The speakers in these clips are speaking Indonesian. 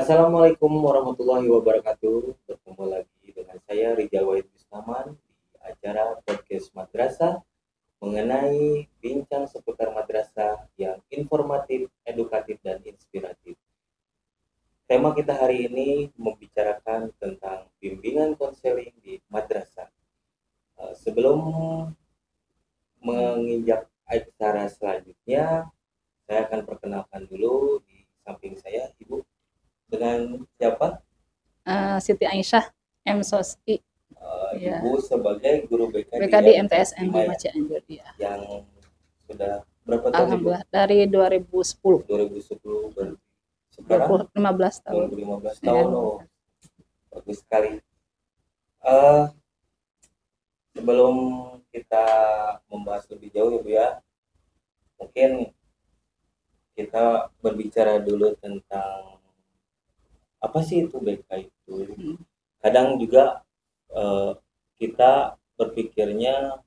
Assalamualaikum warahmatullahi wabarakatuh. Bertemu lagi dengan saya Rizal Wahid Bustaman di acara podcast Madrasah mengenai bincang seputar madrasah yang informatif, edukatif, dan inspiratif. Tema kita hari ini membicarakan tentang bimbingan konseling di madrasah. Sebelum menginjak acara selanjutnya, saya akan perkenalkan dulu di samping saya Ibu. Dengan siapa? Siti Aisyah M. Sosi. Ibu sebagai guru BK di MTSN di Cianjur ya. Yang sudah berapa tahun? Alhamdulillah dari 2010. 2010 sekarang 15 tahun. 2015 tahun. Oh, bagus sekali. Sebelum kita membahas lebih jauh ya Bu ya, mungkin kita berbicara dulu tentang apa sih itu BK itu. Kadang juga kita berpikirnya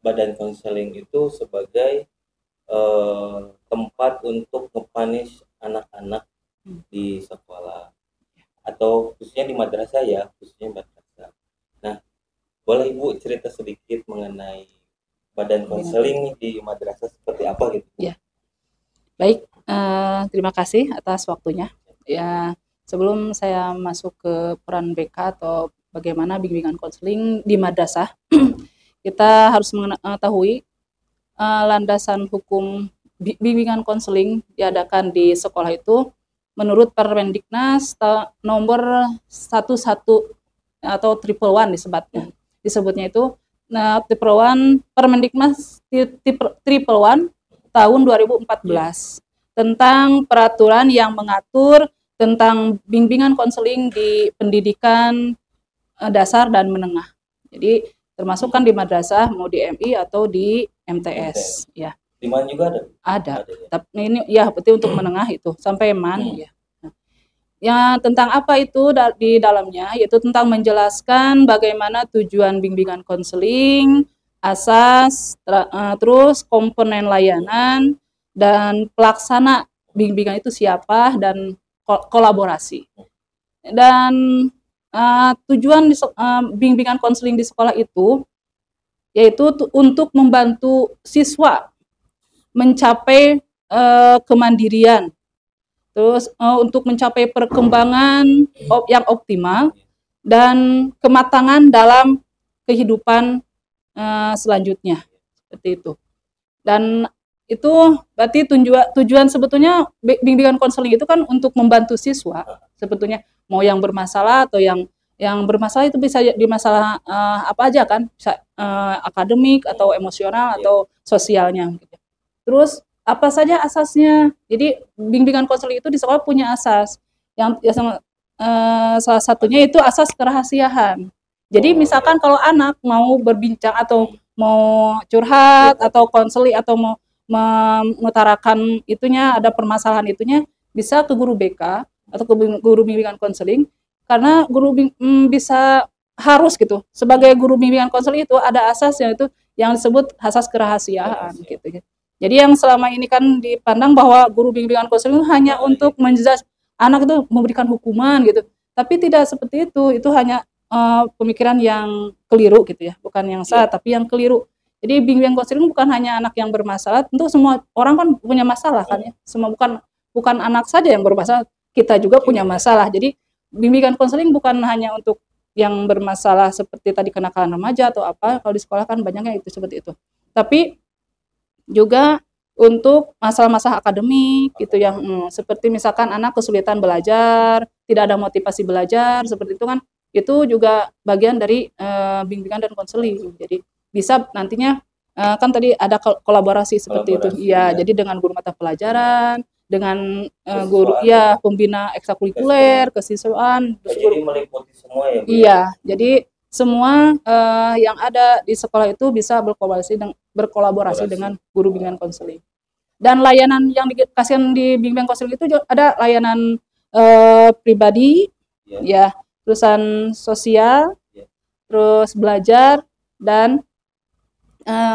badan konseling itu sebagai tempat untuk nge-punish anak-anak di sekolah atau khususnya di madrasah ya, khususnya madrasah. Nah, boleh Ibu cerita sedikit mengenai badan konseling di madrasah seperti apa gitu? Ya. Baik, terima kasih atas waktunya. Ya, sebelum saya masuk ke peran BK atau bagaimana bimbingan konseling di madrasah, kita harus mengetahui landasan hukum bimbingan konseling diadakan di sekolah itu menurut Permendiknas nomor 11 atau triple one disebutnya itu. Nah, triple one Permendiknas triple one tahun 2014 tentang peraturan yang mengatur tentang bimbingan konseling di pendidikan dasar dan menengah. Jadi termasuk kan di madrasah mau di MI atau di MTS ya. Di mana juga ada? Ada. Tapi ini ya betul untuk menengah itu sampai MAN ya. Ya, tentang apa itu di dalamnya, yaitu tentang menjelaskan bagaimana tujuan bimbingan konseling, asas, terus komponen layanan, dan pelaksana bimbingan itu siapa, dan kolaborasi. Dan tujuan bimbingan konseling di sekolah itu, yaitu untuk membantu siswa mencapai kemandirian, terus untuk mencapai perkembangan yang optimal dan kematangan dalam kehidupan selanjutnya, seperti itu. Dan itu berarti tujuan sebetulnya bimbingan konseling itu kan untuk membantu siswa sebetulnya, mau yang bermasalah atau yang bermasalah itu bisa di masalah apa aja kan, bisa akademik atau emosional atau sosialnya gitu. Terus apa saja asasnya? Jadi bimbingan konseling itu di sekolah punya asas yang salah satunya itu asas kerahasiaan. Jadi misalkan kalau anak mau berbincang atau mau curhat atau konseling atau mau mengutarakan itunya, ada permasalahan itunya, bisa ke guru BK atau ke guru bimbingan konseling, karena guru bisa harus gitu, sebagai guru bimbingan konseling itu ada asas yang disebut asas kerahasiaan gitu. Jadi yang selama ini kan dipandang bahwa guru bimbingan konseling hanya untuk menjudge anak itu, memberikan hukuman gitu, tapi tidak seperti itu hanya pemikiran yang keliru gitu ya, bukan yang salah tapi yang keliru. Jadi bimbingan konseling bukan hanya anak yang bermasalah, tentu semua orang kan punya masalah kan ya, semua bukan anak saja yang bermasalah, kita juga punya masalah. Jadi bimbingan konseling bukan hanya untuk yang bermasalah seperti tadi kenakalan remaja atau apa, kalau di sekolah kan banyaknya itu seperti itu, tapi juga untuk masalah-masalah akademik gitu yang seperti misalkan anak kesulitan belajar, tidak ada motivasi belajar, seperti itu kan, itu juga bagian dari bimbingan dan konseling. Jadi bisa nantinya kan tadi ada kolaborasi seperti itu ya, jadi dengan guru mata pelajaran, dengan guru ya pembina ekstrakurikuler, kesiswaan, jadi meliputi semua ya Bu? Iya, jadi semua yang ada di sekolah itu bisa berkolaborasi dengan guru bimbingan konseling. Dan layanan yang dikasihkan di bimbingan konseling itu ada layanan pribadi, ya, terusan sosial, terus belajar dan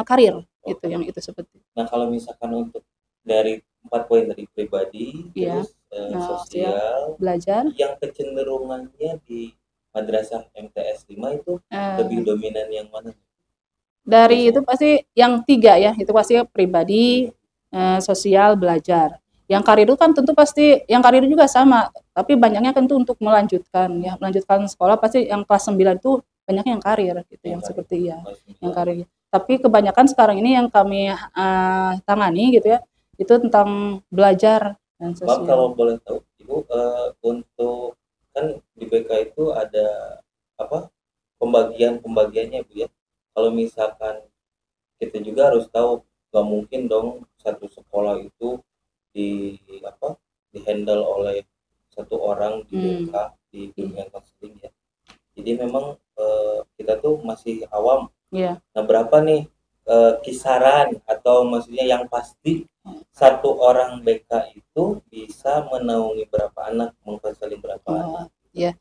karir, itu yang itu seperti. Nah, kalau misalkan untuk dari 4 poin tadi, pribadi, terus sosial belajar yang kecenderungannya di madrasah MTS 5 itu lebih dominan yang mana? dari itu pasti yang 3 ya, itu pasti pribadi, sosial, belajar. Yang karir itu kan tentu pasti yang karir juga sama, tapi banyaknya kan itu untuk melanjutkan ya, melanjutkan sekolah pasti yang kelas 9 itu banyaknya yang karir gitu, yang seperti ya, yang karir. Tapi kebanyakan sekarang ini yang kami tangani gitu ya, itu tentang belajar dan Maaf sosial. kalau boleh tahu, Ibu, untuk kan di BK itu ada apa pembagiannya Bu ya. Kalau misalkan kita juga harus tahu nggak mungkin dong satu sekolah itu di dihandle oleh satu orang di BK di bimbingan konseling ya. Jadi memang kita tuh masih awam. Iya. Nah berapa nih kisaran atau maksudnya yang pasti satu orang BK itu bisa menaungi berapa anak, mengkonseling berapa anak? Ya.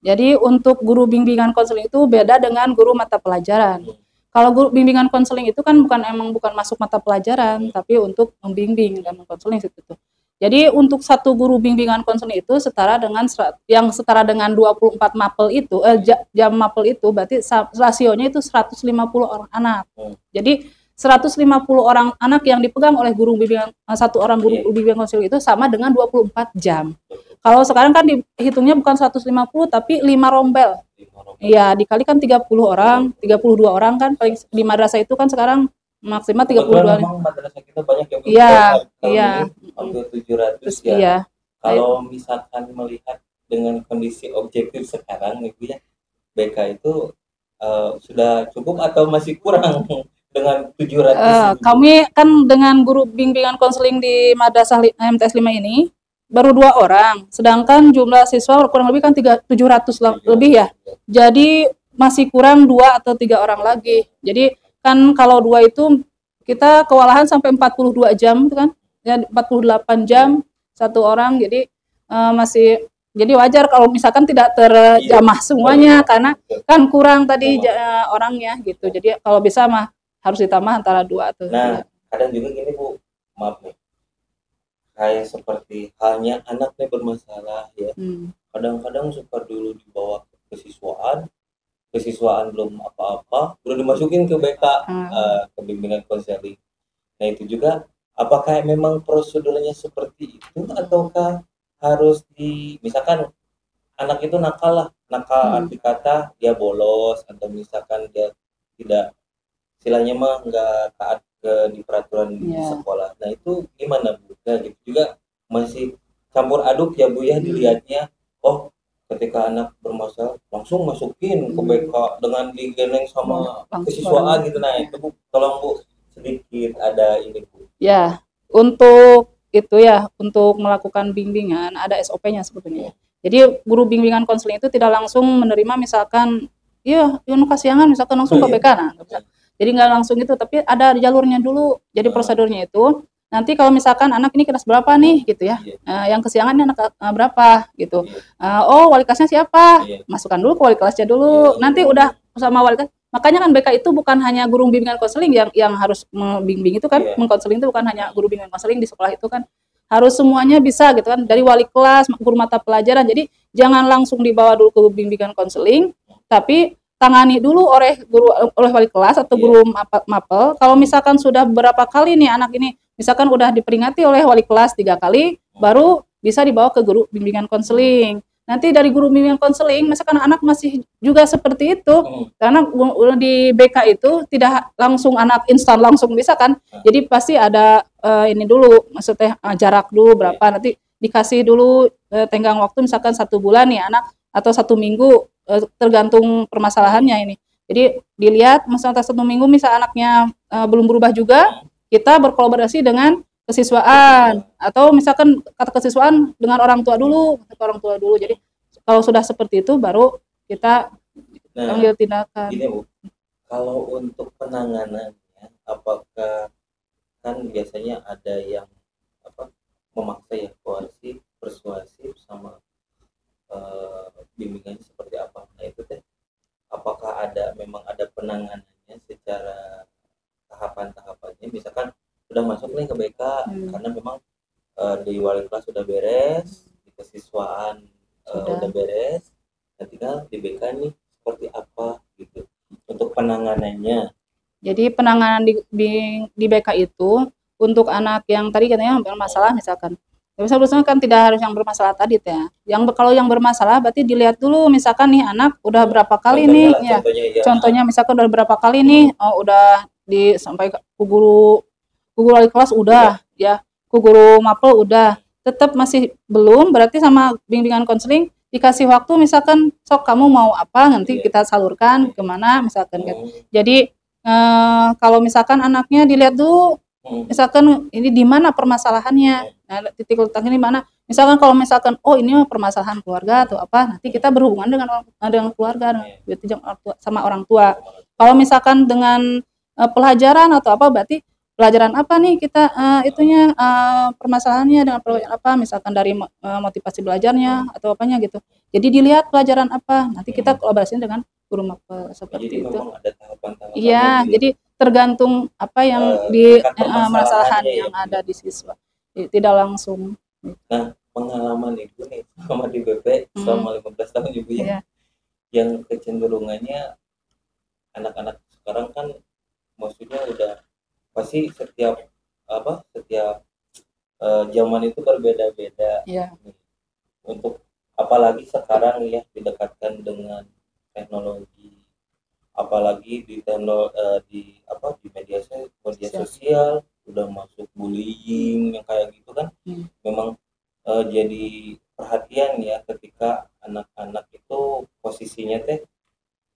Jadi untuk guru bimbingan konseling itu beda dengan guru mata pelajaran. Kalau guru bimbingan konseling itu kan bukan masuk mata pelajaran, tapi untuk membimbing dan mengkonseling itu. Jadi untuk satu guru bimbingan konseling itu setara dengan 24 mapel itu jam mapel itu berarti rasionya itu 150 orang anak. Jadi 150 orang anak yang dipegang oleh guru bimbingan satu orang guru bimbingan konseling itu sama dengan 24 jam. Kalau sekarang kan dihitungnya bukan 150 tapi 5 rombel. Iya, dikalikan 30 orang, 32 orang kan paling di madrasah itu kan sekarang maksimal 32. Memang madrasah kita banyak yang iya, hampir 700 ya. Iya. Kalau misalkan melihat dengan kondisi objektif sekarang nih Bu ya, BK itu sudah cukup atau masih kurang dengan 700? Kami kan dengan guru bimbingan konseling di madrasah MTS 5 ini baru 2 orang, sedangkan jumlah siswa kurang lebih kan 700 lebih ya. Jadi masih kurang 2 atau 3 orang lagi. Jadi kan kalau 2 itu kita kewalahan sampai 42 jam kan, ya 48 jam satu orang. Jadi masih jadi wajar kalau misalkan tidak terjamah semuanya karena kan kurang tadi orangnya gitu. Jadi kalau bisa mah harus ditambah antara 2 atau 3. Nah, kadang juga gini Bu, maaf nih. Kayak seperti halnya anaknya bermasalah ya. Kadang-kadang suka dulu dibawa ke kesiswaan belum apa-apa, udah dimasukin ke BK, ke bimbingan konseling. Nah itu juga, apakah memang prosedurnya seperti itu ataukah harus misalkan anak itu nakal arti kata dia bolos atau misalkan dia tidak istilahnya mah nggak taat di peraturan di sekolah. Nah itu gimana Bu? Nah gitu juga masih campur aduk ya Bu ya dilihatnya. Oh ketika anak bermasalah langsung masukin ke BK dengan digendeng sama kesiswaan gitu. Nah itu Bu, tolong Bu sedikit ada ini Bu. Ya, untuk itu ya, untuk melakukan bimbingan ada SOP-nya sebetulnya. Jadi guru bimbingan konseling itu tidak langsung menerima misalkan kasihangan misalkan langsung ke BK nah, nggak bisa. Jadi nggak langsung itu, tapi ada jalurnya dulu. Jadi prosedurnya itu nanti kalau misalkan anak ini kelas berapa nih gitu ya, yang kesiangannya anak berapa gitu. Oh wali kelasnya siapa? Masukkan dulu ke wali kelasnya dulu. Nanti udah sama wali kelas. Makanya kan BK itu bukan hanya guru bimbingan konseling yang harus membimbing itu kan, mengkonseling itu bukan hanya guru bimbingan konseling di sekolah itu kan. Harus semuanya bisa gitu kan, dari wali kelas, guru mata pelajaran. Jadi jangan langsung dibawa dulu ke bimbingan konseling, tapi tangani dulu oleh wali kelas atau guru mapel. Kalau misalkan sudah berapa kali nih anak ini misalkan udah diperingati oleh wali kelas 3 kali, baru bisa dibawa ke guru bimbingan konseling. Nanti dari guru bimbingan konseling misalkan anak masih juga seperti itu, karena di BK itu tidak langsung anak instan langsung bisa kan. Jadi pasti ada ini dulu, maksudnya jarak dulu berapa, nanti dikasih dulu tenggang waktu misalkan 1 bulan nih anak atau 1 minggu tergantung permasalahannya ini. Jadi dilihat misalnya 1 minggu misal anaknya belum berubah juga, kita berkolaborasi dengan kesiswaan atau misalkan kata kesiswaan dengan orang tua dulu. Jadi kalau sudah seperti itu baru kita ambil tindakan. Gini Bu, kalau untuk penanganannya apakah kan biasanya ada yang memaksa ya, koersi, persuasif sama bimbingannya seperti apa? Nah itu teh apakah memang ada penanganannya secara tahapan-tahapannya, misalkan sudah masuk nih ke BK karena memang di wali kelas sudah beres, di kesiswaan Sudah. udah beres, nah tinggal di BK nih seperti apa gitu untuk penanganannya. Jadi penanganan di BK itu untuk anak yang tadi katanya bermasalah misalkan. Ya, misalnya kan tidak harus yang bermasalah tadi ya. Kalau yang bermasalah berarti dilihat dulu misalkan nih anak udah berapa kali Contohnya nih lah, ya. contohnya ya. Contohnya misalkan udah berapa kali nih, oh, udah sampai ke guru wali kelas udah ya, ke guru mapel udah. Tetap masih belum berarti sama bimbingan konseling dikasih waktu misalkan sok kamu mau apa nanti Iya. kita salurkan kemana misalkan kan. Hmm. Jadi kalau misalkan anaknya dilihat dulu, misalkan ini di mana permasalahannya, nah, titik letaknya di mana. Misalkan kalau misalkan oh ini permasalahan keluarga atau apa, nanti kita berhubungan dengan keluarga, berarti sama orang tua. Kalau misalkan dengan pelajaran atau apa, berarti pelajaran apa nih kita itunya permasalahannya dengan pelajaran apa, misalkan dari motivasi belajarnya atau apanya gitu. Jadi dilihat pelajaran apa, nanti kita kolaborasi dengan guru mapel seperti Jadi itu. memang ada tahapan-tahapannya Iya, gitu ya. jadi tergantung apa yang tingkat permasalahan permasalahannya yang ya. ada di siswa. Tidak langsung. Nah, pengalaman ibu nih selama di BP selama 15 tahun ibu ya, Iya, yang kecenderungannya anak-anak sekarang kan maksudnya udah pasti setiap zaman itu berbeda-beda. iya, Untuk apalagi sekarang ya didekatkan dengan teknologi, apalagi di media sosial udah masuk bullying yang kayak gitu kan. Memang jadi perhatian ya ketika anak-anak itu posisinya teh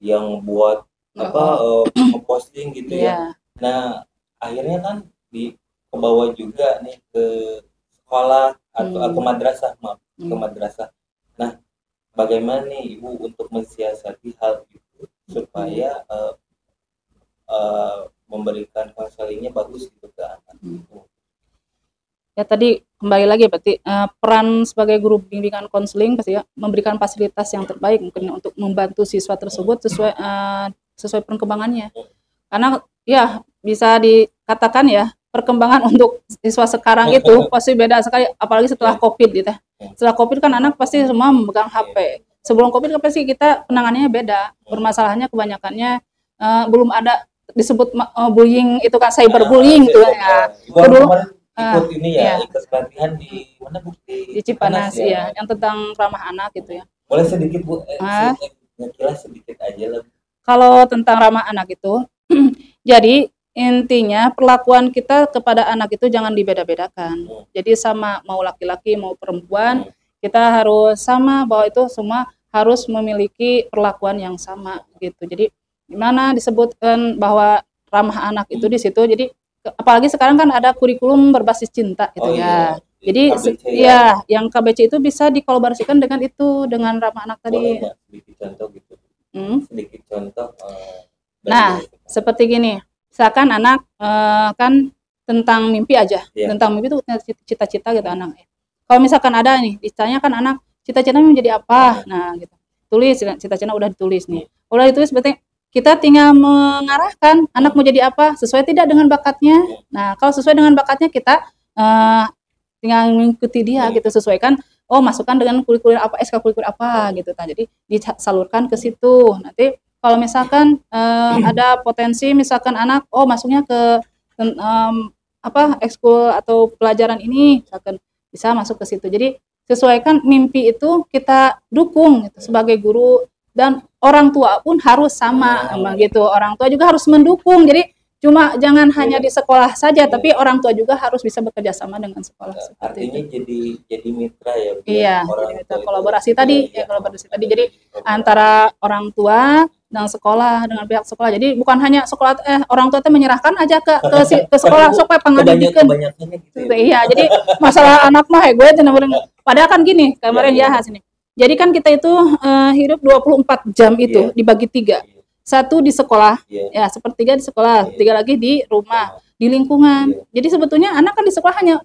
yang buat ngeposting gitu ya. iya, Nah akhirnya kan ke bawah juga nih ke sekolah atau ke madrasah, maaf, ke madrasah. Nah bagaimana nih ibu untuk mensiasati hal itu supaya memberikan konselingnya bagus gitu ke anak. Ya tadi kembali lagi berarti peran sebagai guru bimbingan konseling pasti ya memberikan fasilitas yang terbaik mungkin untuk membantu siswa tersebut sesuai perkembangannya. Karena ya bisa dikatakan ya perkembangan untuk siswa sekarang itu pasti beda sekali apalagi setelah Covid gitu. Setelah Covid kan anak pasti semua memegang HP. Sebelum Covid kan pasti kita penanganannya beda. Permasalahannya kebanyakannya belum ada disebut bullying itu kan cyberbullying gitu ya. Dulu ikut ini ya, ikut pelatihan di mana Bu? Di Cipanas ya, yang tentang ramah anak gitu ya. Boleh sedikit Bu, ngekilas sedikit aja lah. Kalau tentang ramah anak itu, jadi intinya perlakuan kita kepada anak itu jangan dibeda-bedakan. Jadi sama mau laki-laki mau perempuan, kita harus sama bahwa itu semua harus memiliki perlakuan yang sama gitu. Jadi dimana disebutkan bahwa ramah anak itu di situ, jadi apalagi sekarang kan ada kurikulum berbasis cinta gitu ya. Jadi KBC, ya, yang KBC itu bisa dikolaborasikan dengan itu dengan ramah anak tadi. Sedikit contoh gitu. Sedikit contoh. Nah, seperti gini, misalkan anak kan tentang mimpi aja, tentang mimpi itu cita-cita gitu anak. Kalau misalkan ada nih, ditanyakan anak cita-citanya menjadi apa, nah gitu, tulis cita-cita udah ditulis nih, udah ditulis berarti kita tinggal mengarahkan anak mau jadi apa sesuai tidak dengan bakatnya. Nah, kalau sesuai dengan bakatnya kita tinggal mengikuti dia gitu, sesuaikan. Oh, masukkan dengan kurikulum apa, ekstrakurikuler apa gitu. Nah, jadi disalurkan ke situ. Nanti kalau misalkan ada potensi misalkan anak masuknya ke ekskul atau pelajaran ini, misalkan bisa masuk ke situ. Jadi sesuaikan mimpi itu kita dukung gitu, sebagai guru. Dan orang tua pun harus sama gitu. Orang tua juga harus mendukung. Jadi cuma jangan hanya di sekolah saja, tapi orang tua juga harus bisa bekerja sama dengan sekolah. Artinya itu. jadi mitra ya. Iya, jadi mitra kolaborasi tadi, kolaborasi tadi. Jadi antara orang tua dengan sekolah, dengan pihak sekolah. Jadi bukan hanya sekolah orang tua itu menyerahkan aja ke sekolah supaya pendidikan. Gitu, iya, jadi masalah anak mah gue padahal kan gini, kemarin ya sini. Jadi kan kita itu hidup 24 jam itu dibagi 3. 1 di sekolah, ya sepertiga di sekolah, 3 lagi di rumah, di lingkungan. Jadi sebetulnya anak kan di sekolah hanya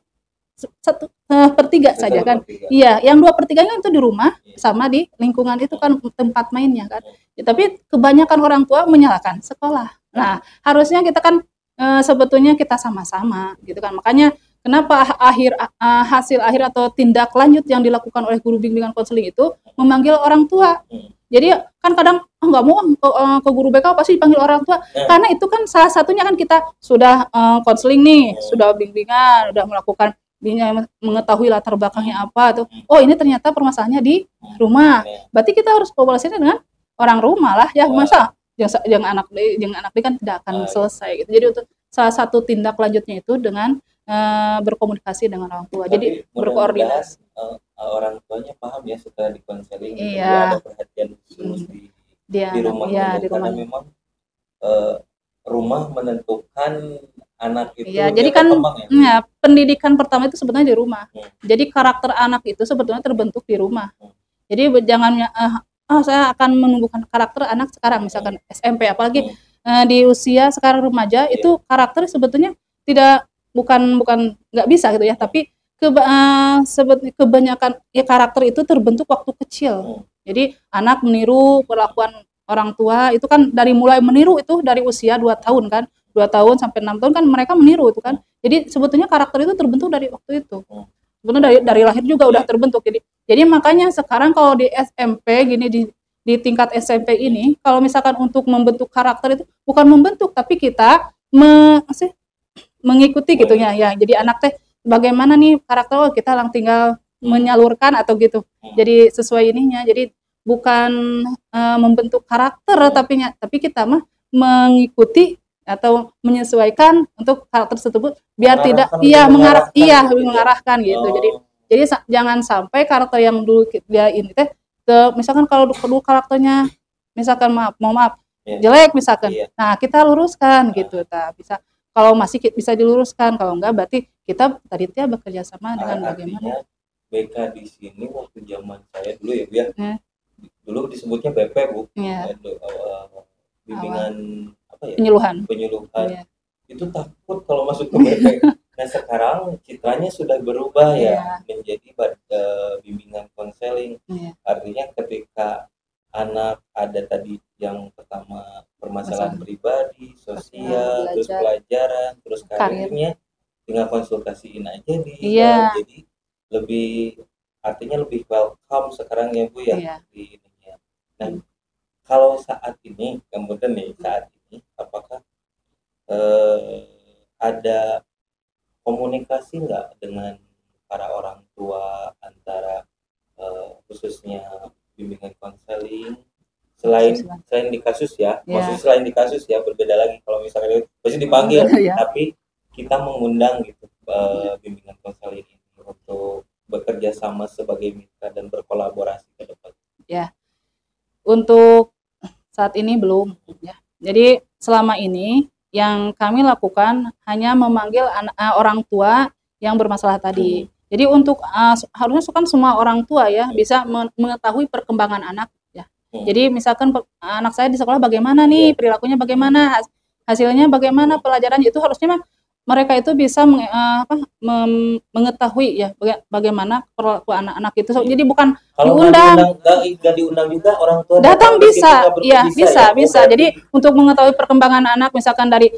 1/3 saja kan. Iya, yang 2/3-nya itu di rumah sama di lingkungan itu kan tempat mainnya kan. Ya, tapi kebanyakan orang tua menyalahkan sekolah. Nah, harusnya kita kan sebetulnya kita sama-sama gitu kan. Makanya kenapa hasil akhir atau tindak lanjut yang dilakukan oleh guru bimbingan konseling itu memanggil orang tua. Jadi kan kadang nggak mau ke guru BK pasti dipanggil orang tua, karena itu kan salah satunya kan kita sudah konseling nih, sudah bimbingan, sudah melakukan mengetahui latar belakangnya apa tuh. Oh ini ternyata permasalahannya di rumah. Berarti kita harus kolaborasinya dengan orang rumah lah ya, masa yang anak kan tidak akan selesai gitu. Jadi untuk salah satu tindak lanjutnya itu dengan berkomunikasi dengan orang tua. Jadi berkoordinasi. Orang tuanya paham ya setelah dikonseling, iya. Ada perhatian khusus di rumahnya, karena memang rumah menentukan anak itu. Iya, jadi kan ya, pendidikan pertama itu sebenarnya di rumah. Jadi karakter anak itu sebetulnya terbentuk di rumah. Jadi jangan saya akan menumbuhkan karakter anak sekarang, misalkan SMP, apalagi di usia sekarang remaja itu karakter sebetulnya bukan nggak bisa gitu ya, tapi kebanyakan ya karakter itu terbentuk waktu kecil. Jadi anak meniru perlakuan orang tua itu kan dari mulai meniru itu dari usia 2 tahun kan, 2 tahun sampai 6 tahun kan mereka meniru itu kan. Jadi sebetulnya karakter itu terbentuk dari waktu itu. Sebenarnya dari lahir juga udah terbentuk. Jadi makanya sekarang kalau di SMP gini di tingkat SMP ini, kalau misalkan untuk membentuk karakter itu bukan membentuk, tapi kita mengikuti gitu ya. Jadi anak teh bagaimana nih karakter, kita tinggal menyalurkan atau gitu. Jadi sesuai ininya. Jadi bukan membentuk karakter tapi kita mah mengikuti atau menyesuaikan untuk karakter tersebut biar mengarahkan gitu. Jadi jangan sampai karakter yang dulu dia ini teh misalkan kalau dulu karakternya misalkan maaf jelek misalkan. Nah, kita luruskan gitu. Bisa kalau masih bisa diluruskan, kalau enggak berarti kita tadi bekerja sama dengan bagaimana. BK di sini waktu zaman saya dulu ya Bu ya. Dulu disebutnya BP Bu. Bimbingan apa ya? Penyuluhan. Itu takut kalau masuk ke BP. Nah, sekarang citranya sudah berubah ya menjadi bimbingan konseling. Artinya ketika anak ada tadi yang pertama permasalahan pribadi, sosial, terus pelajaran, terus karirnya, tinggal konsultasiin aja jadi artinya lebih welcome sekarang ya Bu ya di ininya. Nah, kalau saat ini kemudian apakah ada komunikasi nggak dengan para orang tua antara khususnya bimbingan konseling selain di kasus ya, maksudnya selain di kasus ya, berbeda lagi kalau misalnya pasti dipanggil tapi kita mengundang gitu bimbingan konseling ini untuk bekerja sama sebagai mitra dan berkolaborasi ke depan. Ya, untuk saat ini belum ya. Jadi selama ini yang kami lakukan hanya memanggil orang tua yang bermasalah tadi. Jadi untuk harusnya kan semua orang tua ya bisa mengetahui perkembangan anak ya. Jadi misalkan anak saya di sekolah bagaimana nih, perilakunya bagaimana, hasilnya bagaimana, pelajaran itu harusnya mereka itu bisa mengetahui ya bagaimana perlakuan anak-anak itu. Jadi bukan kalau nggak diundang juga orang tua datang bisa. Jadi untuk mengetahui perkembangan anak misalkan dari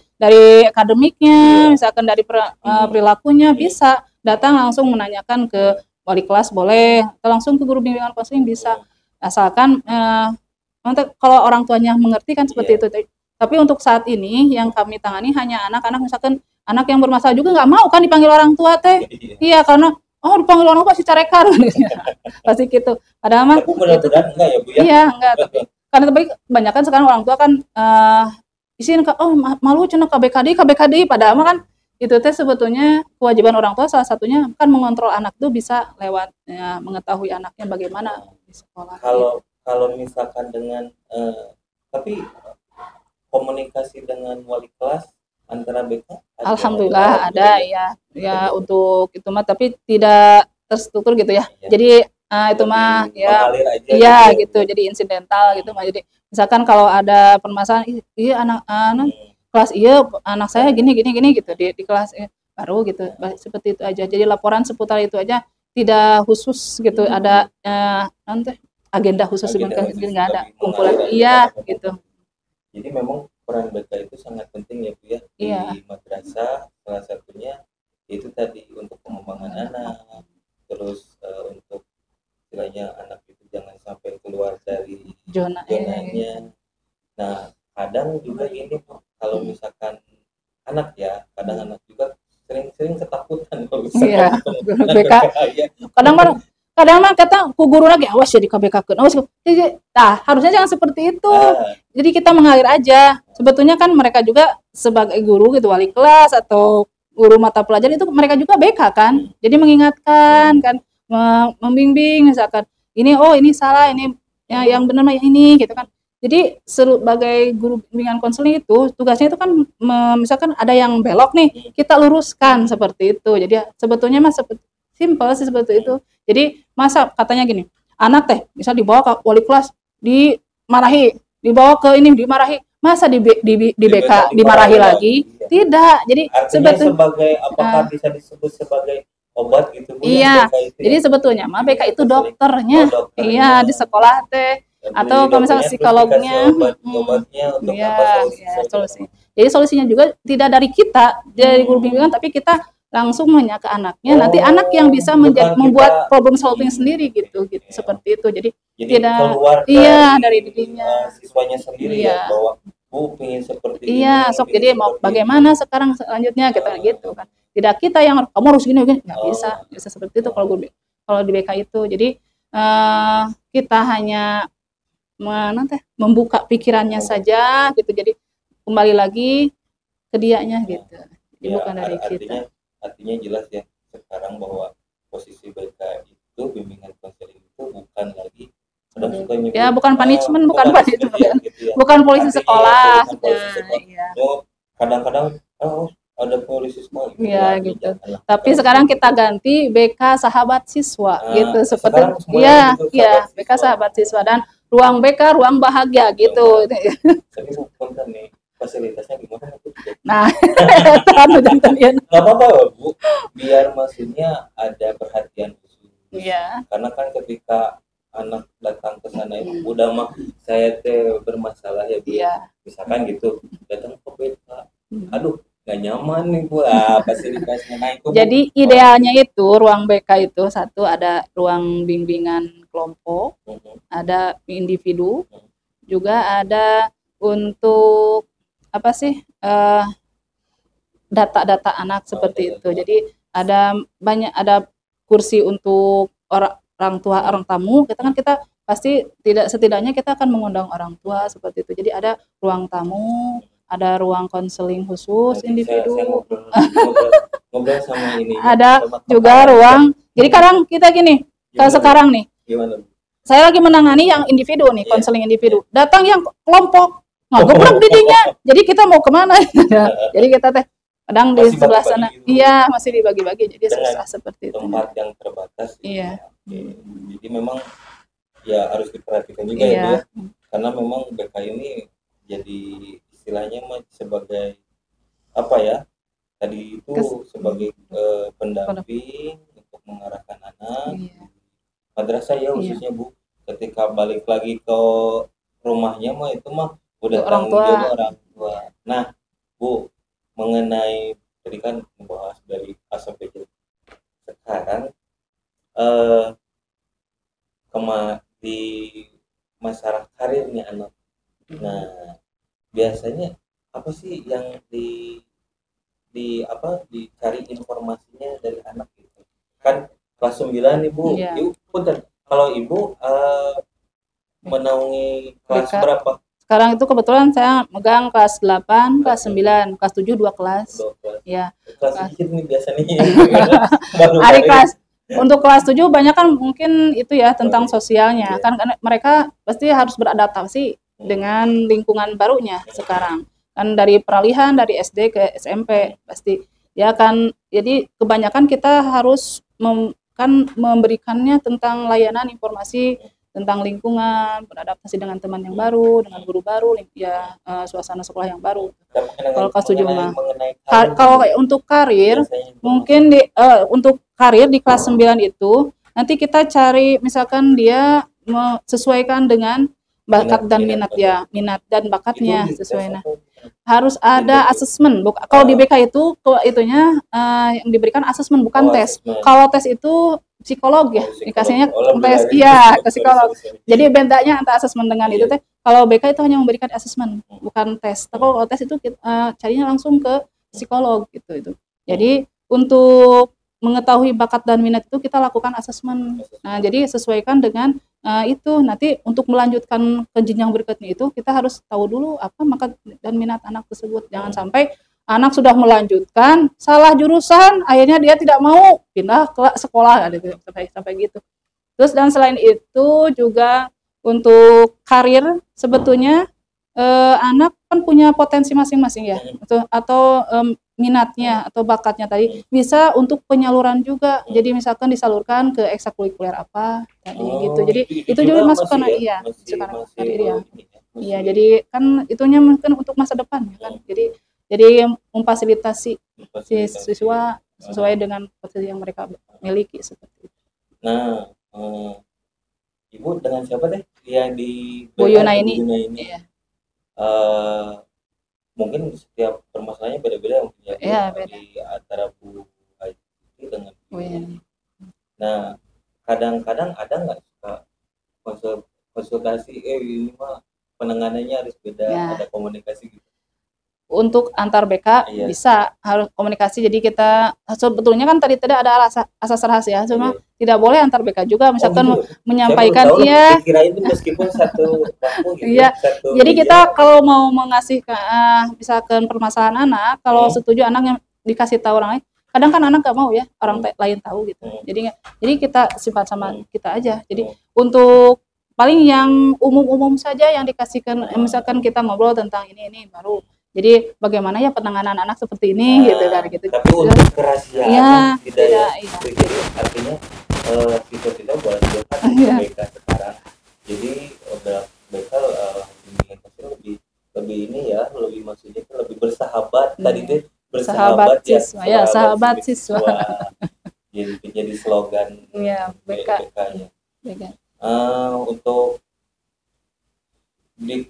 akademiknya, misalkan dari perilakunya bisa datang langsung menanyakan ke wali kelas boleh, atau langsung ke guru bimbingan konseling bisa. Asalkan kalau orang tuanya mengerti kan seperti itu. Tapi untuk saat ini yang kami tangani hanya anak-anak misalkan anak yang bermasalah juga nggak mau kan dipanggil orang tua teh. Iya karena dipanggil orang tua pasti carekan pasti gitu. Padahal mah itu enggak ya Bu ya? Iya enggak, tapi karena kebanyakan sekarang orang tua kan isin malu cenah KBKD padahal mah kan itu teh sebetulnya kewajiban orang tua salah satunya kan mengontrol anak tuh bisa lewat mengetahui anaknya bagaimana di sekolah. Kalau misalkan dengan tapi komunikasi dengan wali kelas antara BK alhamdulillah ada ya untuk itu mah, tapi tidak terstruktur gitu ya. Jadi itu mah gitu jadi insidental gitu mah. Jadi misalkan kalau ada permasalahan anak kelas anak saya gini gitu di kelas baru gitu seperti itu aja. Jadi laporan seputar itu aja, tidak khusus gitu ada nanti agenda khusus nggak ada kumpulan gitu. Jadi memang peran BK itu sangat penting ya Bu ya di madrasah, salah satunya itu tadi untuk Nah, kadang juga ini kalau misalkan anak ya, kadang anak juga sering-sering ketakutan kalau Iya, misalkan ketemu guru anak BK. BK ya. Kadang mah kata ku guru lagi awas ya di KBK-keun. Awas. Nah, harusnya jangan seperti itu. Ah, Jadi kita mengalir aja. Sebetulnya kan mereka juga sebagai guru gitu, wali kelas atau guru mata pelajaran itu mereka juga BK kan. Jadi mengingatkan kan, membimbing misalkan ini oh ini salah, ini yang benar mah yang ini gitu kan. Jadi sebagai guru bimbingan konseling itu tugasnya itu kan misalkan ada yang belok nih, kita luruskan seperti itu. Jadi sebetulnya mah simple sih seperti itu. Jadi masa katanya gini, anak teh bisa dibawa ke wali kelas dimarahi, dibawa ke ini dimarahi, masa di BK dimarahi lagi? Iya. Tidak. Jadi Artinya sebetulnya sebagai apakah bisa disebut sebagai obat gitu Bu ya iya. BK itu Jadi ya? sebetulnya mah BK Bimbingan itu konseling. dokternya. Oh, dokternya. Iya, di sekolah teh atau kalau misalnya Dokternya terus dikasih psikolognya, obatnya untuk apa iya, ya, solusinya. solusi. Jadi solusinya juga tidak dari kita, dari guru bimbingan, tapi kita langsung nanya ke anaknya. Nanti anak yang bisa bukan membuat kita problem solving sendiri gitu, gitu ya. seperti itu. Jadi Jadi tidak, keluar iya dari dirinya. siswanya sendiri Iya, ya bahwa Bu pengen seperti iya. ini, Sok pengen jadi mau seperti bagaimana ini. sekarang selanjutnya gitu, gitu kan. Tidak kita yang kamu harus gini, gini. Nggak bisa, Oh, bisa seperti itu kalau di BK itu. Jadi kita hanya membuka pikirannya saja gitu. Jadi kembali lagi ke dianya gitu. Jadi ya bukan dari artinya kita. artinya jelas ya sekarang bahwa posisi BK itu bimbingan konseling itu bukan lagi kadang suka nyebut Ya bukan punishment, bukan punishment, ya, gitu ya. bukan polisi Artinya ya, sekolah. bukan polisi sekolah. Iya. Oh, kadang-kadang oh ada polisi sekolah gitu Iya ya, gitu. janganlah Tapi kita sekarang seperti kita itu. ganti BK sahabat siswa gitu seperti Sekarang semuanya iya gitu iya sahabat BK siswa. sahabat siswa dan ruang BK ruang bahagia gitu. Tapi bukan nih fasilitasnya gimana Bu? Nah, anu jantan ieu. Nggak apa-apa Bu, biar maksudnya ada perhatian khusus. Iya. Karena kan ketika anak datang ke sana itu udah mah saya teh bermasalah ya Bu. Iya. Misalkan gitu, datang ke BK. Hmm. Aduh, nggak nyaman nih Bu. Fasilitasnya nah itu Bu. Jadi idealnya itu ruang BK itu satu ada ruang bimbingan kelompok, ada individu, juga ada untuk apa sih data-data anak seperti itu. Jadi ada ada kursi untuk orang tua, orang tamu. Kita pasti setidaknya kita akan mengundang orang tua seperti itu. Jadi ada ruang tamu, ada ruang konseling khusus Nanti individu. saya ngobrol sama ini. Ada juga ruang. Jadi kadang kita gini, kalau sekarang nih, gimana? saya lagi menangani yang individu nih, konseling individu. Datang yang kelompok, ngegeblek didinya. Jadi kita mau kemana? Jadi kita teh kadang di sebelah sana, gitu. Iya masih dibagi-bagi. Jadi susah seperti itu. Tempat yang terbatas. Iya. Jadi memang ya harus diperhatikan juga ya, karena memang BK ini jadi istilahnya sebagai apa ya? Tadi itu sebagai pendamping untuk mengarahkan anak. Madrasah ya khususnya Bu, ketika balik lagi ke rumahnya mah itu mah udah tanggung jawab orang tua. Nah Bu, mengenai tadi kan membahas dari A sampai Z. Sekarang di masalah karirnya anak. Nah biasanya apa sih yang dicari informasinya dari anak gitu kan kelas 9 Ibu. Ibu punten kalau Ibu menaungi kelas berapa? Sekarang itu kebetulan saya megang kelas 8, kelas 9, kelas 7 2 kelas. Ya. Kelas sedikit nih biasanya. Hari kelas untuk kelas 7 banyak kan mungkin itu ya tentang sosialnya. Kan mereka pasti harus beradaptasi dengan lingkungan barunya sekarang. Kan dari peralihan dari SD ke SMP pasti ya kan. Jadi kebanyakan kita harus memberikannya tentang layanan informasi tentang lingkungan, beradaptasi dengan teman yang baru, dengan guru baru, ya suasana sekolah yang baru. Kalau kelas 7 mah. Kalau untuk karir, mungkin untuk karir di kelas 9 itu nanti kita cari misalkan dia sesuaikan dengan bakat dan minat ya, minat dan bakatnya sesuai. Nah, harus ada asesmen. Kalau di BK itu itunya yang diberikan asesmen bukan tes. Kalau tes itu psikolog ya, psikolog. dikasihnya lebih tes dari iya psikolog. ke psikolog. Sorry. Jadi bedanya antara asesmen dengan itu Iya. teh, kalau BK itu hanya memberikan asesmen, bukan tes. Tapi kalau tes itu carinya langsung ke psikolog gitu. Jadi untuk mengetahui bakat dan minat itu kita lakukan asesmen. Nah, jadi sesuaikan dengan itu nanti untuk melanjutkan ke jenjang berikutnya itu kita harus tahu dulu apa bakat dan minat anak tersebut. Jangan sampai anak sudah melanjutkan salah jurusan, akhirnya dia tidak mau pindah ke sekolah gitu, sampai gitu. Terus dan selain itu juga untuk karir sebetulnya anak kan punya potensi masing-masing ya, atau minatnya atau bakatnya tadi bisa untuk penyaluran juga. Jadi misalkan disalurkan ke ekstrakurikuler apa tadi gitu. Jadi itu juga masuk karena iya, karir ya. Iya, jadi kan itunya mungkin untuk masa depan ya kan. Jadi memfasilitasi si siswa sesuai dengan potensi yang mereka miliki seperti itu. Nah, Ibu dengan siapa deh yang di Bu Yuna ini? Iya. Mungkin setiap permasalahannya beda-beda mungkin ya. Iya, beda. Di antara Bu Haji dengan Bu Yuna. Nah, kadang-kadang ada nggak suka konsultasi ini mah penanganannya harus beda, Ya. ada komunikasi gitu. Untuk antar BK bisa harus komunikasi. Jadi kita sebetulnya kan tadi ada asas rahasia, cuma tidak boleh antar BK juga. Misalkan menyampaikan kirain itu meskipun satu kampung gitu. Iya. Jadi kita kalau mau mengasih misalkan permasalahan anak, kalau setuju anak yang dikasih tahu orang lain, kadang kan anak nggak mau ya orang lain tahu gitu. Jadi kita simpan sama kita aja. Jadi untuk paling yang umum-umum saja yang dikasihkan, misalkan kita ngobrol tentang ini baru. Jadi bagaimana ya penanganan anak seperti ini gitu kan gitu. Tapi untuk kerahasiaan tidak ya. Artinya siswa kita boleh juga BK sekarang. Jadi udah BK lebih ini ya, lebih maksudnya lebih bersahabat. Tadi itu bersahabat siswa ya, sahabat siswa. Jadi slogan BK-nya. Untuk di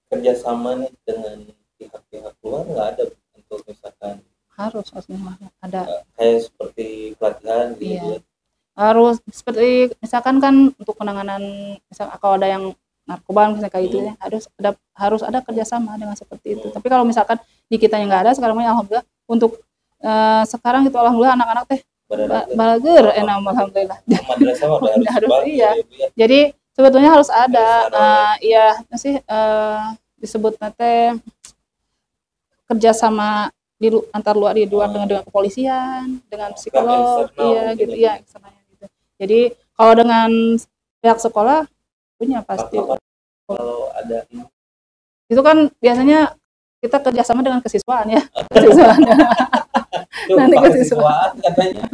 kerjasama nih dengan pihak-pihak luar nggak ada untuk misalkan harus ada kayak seperti pelatihan gitu. Iya. Harus seperti misalkan kan untuk penanganan kalau ada yang narkoba misalnya kayak gitu ya harus ada kerjasama dengan seperti itu. Tapi kalau misalkan di kita yang nggak ada sekarang alhamdulillah untuk sekarang itu alhamdulillah anak-anak teh balager alhamdulillah. Madrasah harus iya. Jadi sebetulnya harus ada disebut nanti kerjasama antar luar dengan kepolisian, dengan psikolog, gitu ya eksternalnya gitu. Jadi kalau dengan pihak sekolah punya pasti. Kalau ada itu kan biasanya kita kerjasama dengan kesiswaan ya. Nanti kesiswaan katanya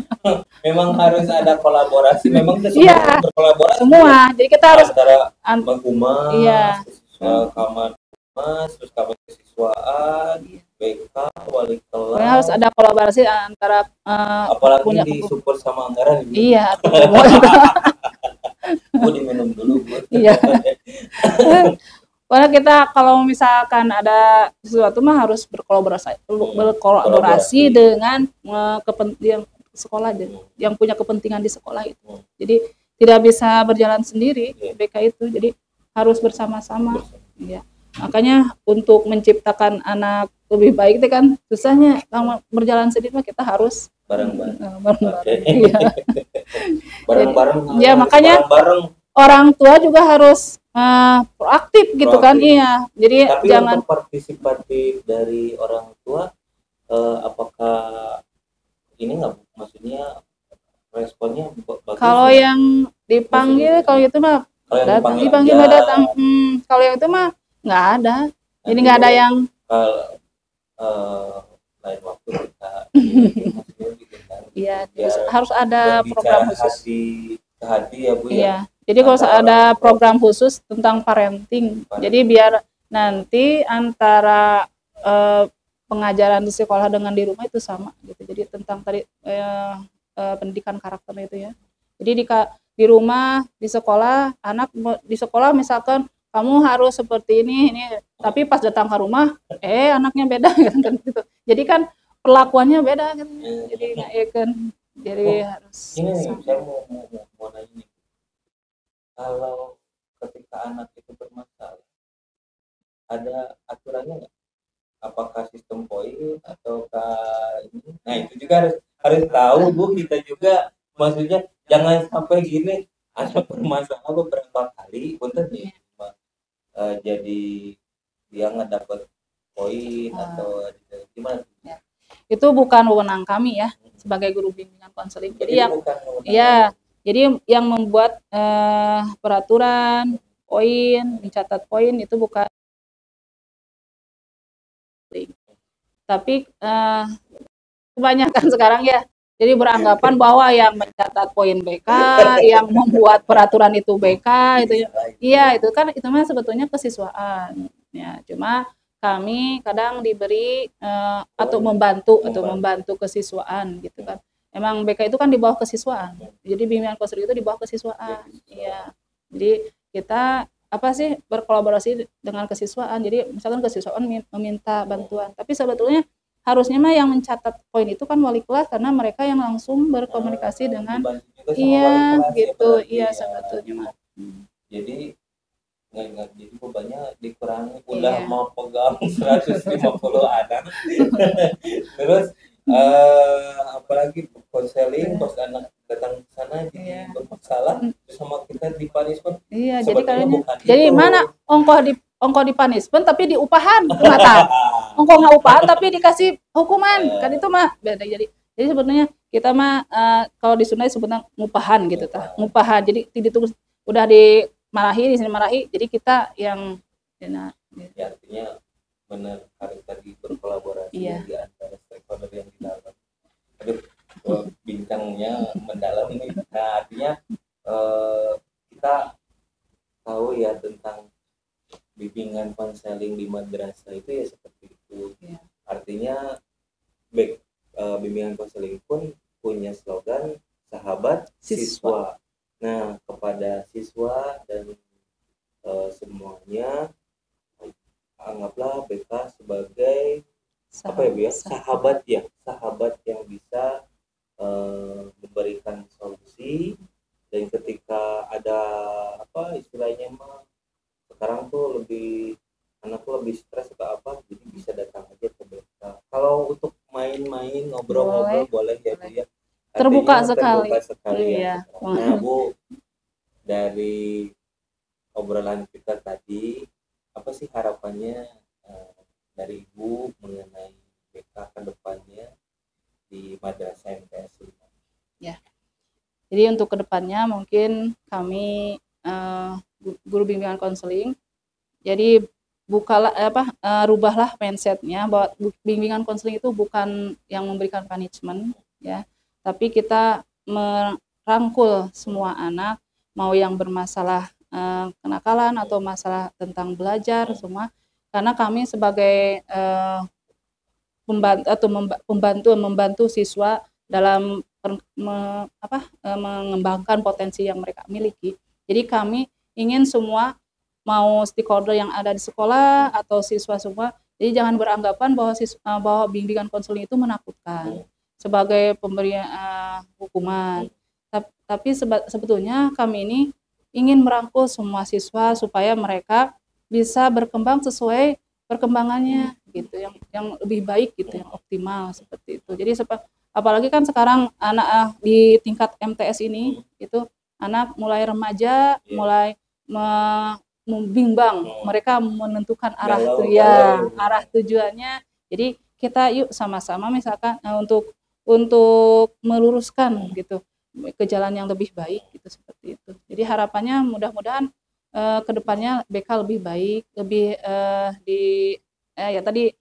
memang harus ada kolaborasi, memang semua berkolaborasi semua. Jadi kita harus antara humas, kamar humas, terus kamar kesiswaan, BK, wali kelas. Harus ada kolaborasi antara apalagi disupport sama anggaran. Iya. Bu diminum dulu, Bu. Iya. Karena kita kalau misalkan ada sesuatu mah harus berkolaborasi dengan kepentingan sekolah yang punya kepentingan di sekolah itu. Jadi tidak bisa berjalan sendiri BK itu. Jadi harus bersama-sama. Ya. Makanya untuk menciptakan anak lebih baik itu kan susahnya. Kalau berjalan sendiri mah kita harus bareng-bareng. Ya makanya orang tua juga harus proaktif gitu kan. Iya. Jadi tapi jangan untuk partisipatif dari orang tua apakah ini nggak maksudnya responnya bagus? Kalau yang dipanggil kalau itu mah dipanggil datang. Kalau yang itu mah nggak ada. Jadi nggak ada yang lain waktu kita iya harus ada program khusus ke hati ya Bu ya. Jadi kalau ada program khusus tentang parenting. Jadi biar nanti antara pengajaran di sekolah dengan di rumah itu sama gitu. Jadi tentang tadi pendidikan karakter itu ya. Jadi di rumah, di sekolah, anak di sekolah misalkan kamu harus seperti ini, tapi pas datang ke rumah, anaknya beda gitu. Jadi kan perlakuannya beda kan. Jadi kan Jadi Oh, harus ini nih, sama. saya mau nanya nih. Kalau ketika anak itu bermasalah, ada aturannya nggak? Apakah sistem poin ataukah ini? Nah, itu juga harus harus tahu Bu, kita juga maksudnya jangan sampai gini anak bermasalah beberapa kali, punten nih, jadi dia nggak dapat poin atau gimana? Ya. Itu bukan wewenang kami ya sebagai guru bimbingan konseling. Jadi yang bukan wewenang. ya, jadi yang membuat peraturan, poin, mencatat poin itu bukan. Tapi kebanyakan sekarang ya, jadi beranggapan bahwa yang mencatat poin BK, yang membuat peraturan itu BK, itu iya itu kan itu mah sebetulnya kesiswaan. Ya, cuma kami kadang diberi atau membantu kesiswaan gitu kan. Emang BK itu kan di bawah kesiswaan. Jadi bimbingan konseling itu di bawah kesiswaan. Iya. Jadi kita apa sih berkolaborasi dengan kesiswaan. Jadi misalkan kesiswaan meminta bantuan, tapi sebetulnya harusnya mah yang mencatat poin itu kan wali kelas karena mereka yang langsung berkomunikasi dengan iya gitu iya sebetulnya mah. Jadi nggak jadi bebannya dikurangi udah iya. Mau pegang 150 anak terus apalagi konseling pas anak datang ke sana jadi bermasalah sama kita di punishment iya jadi kayaknya jadi itu. Mana ongkoh di punishment tapi di upahan mata ongkoh nggak upahan tapi dikasih hukuman kan itu mah beda jadi sebetulnya kita mah kalau di Sunda sebutnya ngupahan gitu tah ngupahan jadi ditulis udah dimarahi di sini marahi jadi kita yang ya, artinya benar harus tadi berkolaborasi iya. Di antara stakeholder yang di dalam aduh bincangnya mendalam nih nah artinya kita tahu ya tentang bimbingan konseling di madrasah itu ya seperti itu ya. Artinya bimbingan konseling pun punya slogan sahabat siswa. Nah kepada siswa dan semuanya anggaplah BK sebagai apa ya Bu ya sahabat yang bisa memberikan solusi dan ketika ada apa istilahnya mah sekarang tuh anak tuh lebih stres atau apa jadi bisa datang aja ke BK kalau untuk main-main ngobrol-ngobrol boleh ya Bu ya terbuka sekali ya. Nah Bu dari obrolan kita tadi apa sih harapannya dari Ibu mengenai BK ke depannya di Madrasah MTS 5? Ya. Jadi untuk kedepannya mungkin kami guru bimbingan konseling jadi rubahlah mindsetnya bahwa bimbingan konseling itu bukan yang memberikan punishment ya tapi kita merangkul semua anak mau yang bermasalah kenakalan atau masalah tentang belajar semua karena kami sebagai membantu siswa dalam mengembangkan potensi yang mereka miliki. Jadi kami ingin semua mau stakeholder yang ada di sekolah atau siswa semua, jadi jangan beranggapan bahwa bimbingan konseling itu menakutkan sebagai pemberian hukuman. Tapi sebetulnya kami ini ingin merangkul semua siswa supaya mereka bisa berkembang sesuai perkembangannya gitu yang lebih baik gitu yang optimal seperti itu. Jadi apalagi kan sekarang anak di tingkat MTS ini itu anak mulai remaja mulai membimbang mereka menentukan arah tujuannya. Jadi kita yuk sama-sama misalkan untuk meluruskan gitu ke jalan yang lebih baik gitu seperti itu. Jadi harapannya mudah-mudahan kedepannya BK lebih baik, lebih tadi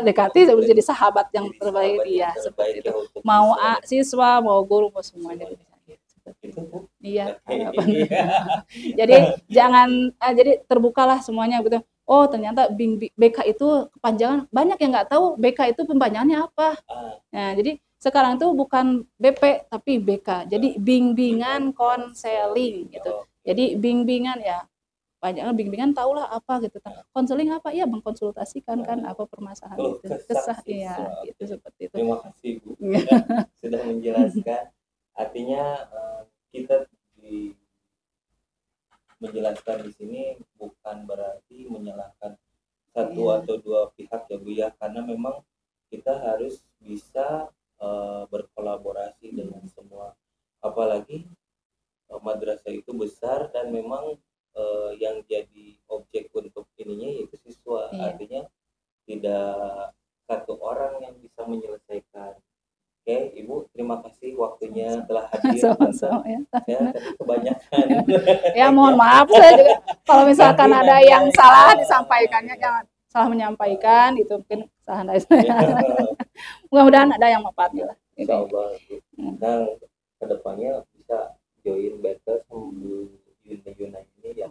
dekati jadi sahabat yang terbaik ya seperti itu. Mau siswa, mau guru, mau semuanya seperti itu. Iya. Jadi jangan jadi terbukalah semuanya gitu. Oh ternyata BK itu kepanjangan banyak yang nggak tahu BK itu pempanjangannya apa. Nah jadi sekarang itu bukan BP tapi BK. Jadi bimbingan konseling gitu. Jadi bimbingan ya banyak bimbingan tahulah apa gitu. Konseling apa ya, mengkonsultasikan kan apa permasalahan Keluh itu. kesah Iya, siswa. gitu seperti itu. Terima kasih Bu Iya. ya, sudah menjelaskan. Artinya kita menjelaskan di sini bukan berarti menyalahkan satu Iya. atau dua pihak ya Bu ya, karena memang kita harus bisa berkolaborasi dengan semua, apalagi madrasah itu besar dan memang yang jadi objek untuk ininya yaitu siswa. Iya. Artinya tidak satu orang yang bisa menyelesaikan. Oke, Ibu, terima kasih waktunya telah hadir. Sama-sama ya. Ya, tadi kebanyakan. Ya mohon maaf, saya juga kalau misalkan ada yang salah disampaikannya, jangan salah menyampaikan, itu mungkin kesalahan dari saya. Mudah-mudahan ada yang manfaatnya lah. Insya Allah. Nah, kedepannya bisa join battle sama Bu Yuna ini ya.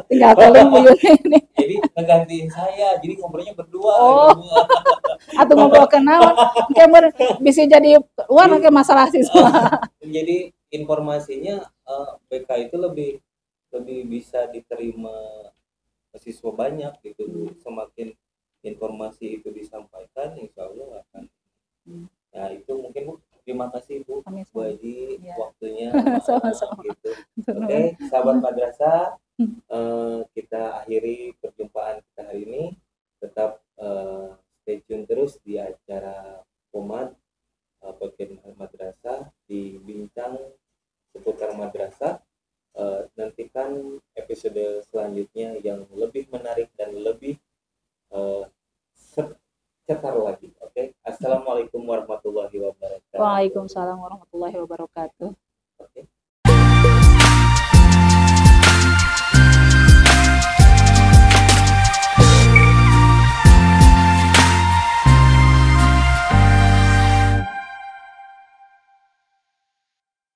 Tinggal tolong Bu Yuna ini. Jadi ngegantiin saya, jadi ngobrolnya berdua. Oh. Atau ngobrol kenal, mungkin bisa jadi luar ke masalah siswa. Jadi informasinya BK itu lebih bisa diterima siswa banyak gitu. Semakin informasi itu disampaikan, insya Allah akan. Nah itu mungkin Bu. Terima kasih Bu Haji Ya. waktunya. Sama-sama. Gitu. Oke, sahabat madrasah, kita akhiri perjumpaan kita hari ini. Tetap stay tune terus di acara Pomat podcast madrasah, di bincang seputar madrasah. Nantikan episode selanjutnya yang lebih menarik dan lebih cetar lagi. Oke. Assalamualaikum warahmatullahi wabarakatuh. Waalaikumsalam warahmatullahi wabarakatuh.